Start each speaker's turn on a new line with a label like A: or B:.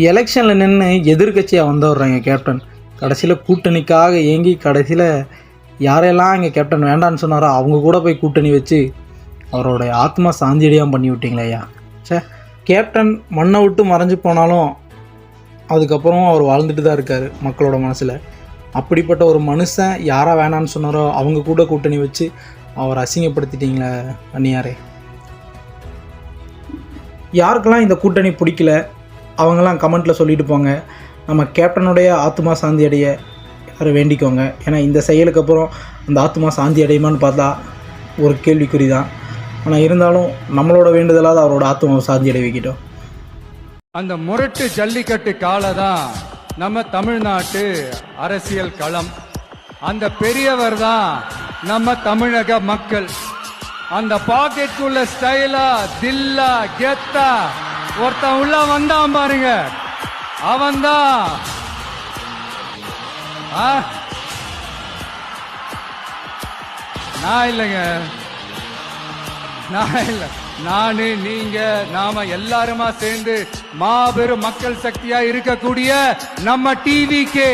A: எலெக்ஷனில் நின்று எதிர்கட்சியாக வந்தவர்றாங்க கேப்டன். கடைசியில் கூட்டணிக்காக ஏங்கி கடைசியில் யாரெல்லாம் இங்கே கேப்டன் வேண்டான்னு சொன்னாரோ அவங்க கூட போய் கூட்டணி வச்சு அவரோடைய ஆத்மா சாந்தியடியாக பண்ணி விட்டீங்களே ஐயா. கேப்டன் மண்ணை விட்டு மறைஞ்சு போனாலும் அதுக்கப்புறம் அவர் வாழ்ந்துட்டு தான் இருக்கார் மக்களோட மனசில். அப்படிப்பட்ட ஒரு மனுஷன் யாராக வேணான்னு சொன்னாரோ அவங்க கூட கூட்டணி வச்சு அவர் அசிங்கப்படுத்திட்டீங்களே அந்நியாரே. யாருக்கெல்லாம் இந்த கூட்டணி பிடிக்கல அவங்கெல்லாம் கமெண்ட்டில் சொல்லிட்டு போங்க. நம்ம கேப்டனுடைய ஆத்மா சாந்தி அடைய யாரும் வேண்டிக்கோங்க. ஏன்னா இந்த செயலுக்கு அப்புறம் அந்த ஆத்மா சாந்தி அடையுமான்னு பார்த்தா ஒரு கேள்விக்குறி தான். ஆனால் இருந்தாலும் நம்மளோட வேண்டுதலாவது அவரோட ஆத்மாவை சாந்தி அடைய வைக்கிட்டோம்.
B: அந்த முரட்டு ஜல்லிக்கட்டு காலை தான் நம்ம தமிழ்நாட்டு அரசியல் களம். அந்த பெரியவர் தான் நம்ம தமிழக மக்கள். அந்த பாக்கெட்டுக்குள்ள ஸ்டைலா தில்லா கெத்தா ஒருத்தன் உள்ள வந்தான் பாருங்க, அவன்தான் நான் இல்லைங்க, நான் இல்ல, நானு நீங்க நாம எல்லாருமா சேர்ந்து மாபெரும் மக்கள் சக்தியா இருக்கக்கூடிய நம்ம டிவிகே